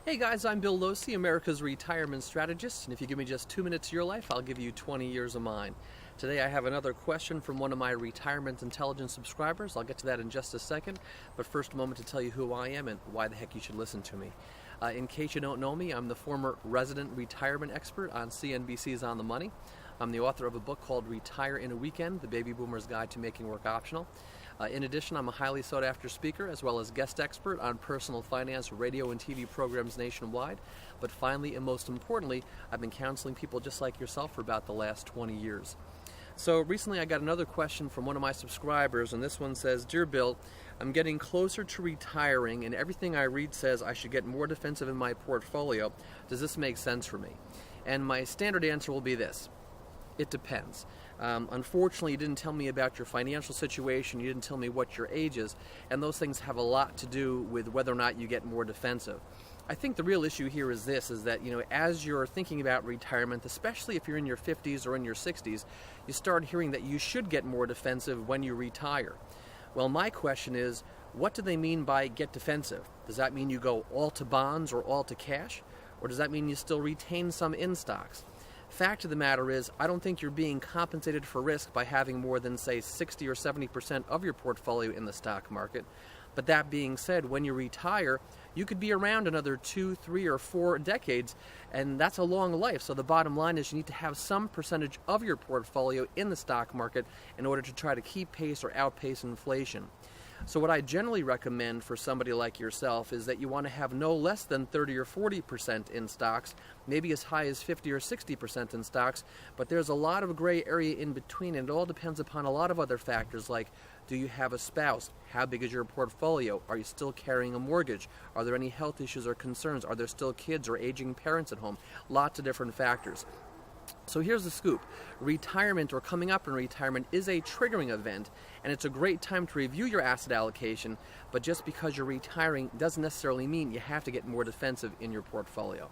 Hey guys, I'm Bill Losey, America's retirement strategist, and if you give me just 2 minutes of your life, I'll give you 20 years of mine. Today I have another question from one of my retirement intelligence subscribers. I'll get to that in just a second, but first a moment to tell you who I am and why the heck you should listen to me. In case you don't know me, I'm the former resident retirement expert on CNBC's On the Money. I'm the author of a book called Retire in a Weekend, The Baby Boomer's Guide to Making Work Optional. In addition, I'm a highly sought-after speaker as well as guest expert on personal finance, radio and TV programs nationwide. But finally, and most importantly, I've been counseling people just like yourself for about the last 20 years. So recently I got another question from one of my subscribers, and this one says, "Dear Bill, I'm getting closer to retiring and everything I read says I should get more defensive in my portfolio. Does this make sense for me?" And my standard answer will be this: it depends. Unfortunately, you didn't tell me about your financial situation, you didn't tell me what your age is, and those things have a lot to do with whether or not you get more defensive. I think the real issue here is this, is that, as you're thinking about retirement, especially if you're in your 50s or in your 60s, you start hearing that you should get more defensive when you retire. Well, my question is, what do they mean by get defensive? Does that mean you go all to bonds or all to cash? Or does that mean you still retain some in stocks? Fact of the matter is, I don't think you're being compensated for risk by having more than, say, 60 or 70% of your portfolio in the stock market. But that being said, when you retire, you could be around another 2, 3, or 4 decades, and that's a long life. So the bottom line is you need to have some percentage of your portfolio in the stock market in order to try to keep pace or outpace inflation. So what I generally recommend for somebody like yourself is that you want to have no less than 30 or 40% in stocks, maybe as high as 50 or 60% in stocks, but there's a lot of gray area in between, and it all depends upon a lot of other factors like, do you have a spouse? How big is your portfolio? Are you still carrying a mortgage? Are there any health issues or concerns? Are there still kids or aging parents at home? Lots of different factors. So here's the scoop. Retirement or coming up in retirement is a triggering event, and it's a great time to review your asset allocation, but just because you're retiring doesn't necessarily mean you have to get more defensive in your portfolio.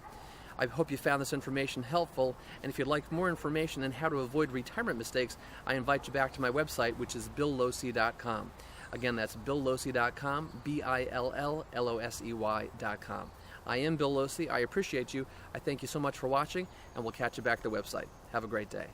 I hope you found this information helpful, and if you'd like more information on how to avoid retirement mistakes, I invite you back to my website, which is BillLosey.com. Again, that's BillLosey.com, BillLosey.com. I am Bill Losey. I appreciate you. I thank you so much for watching, and we'll catch you back at the website. Have a great day.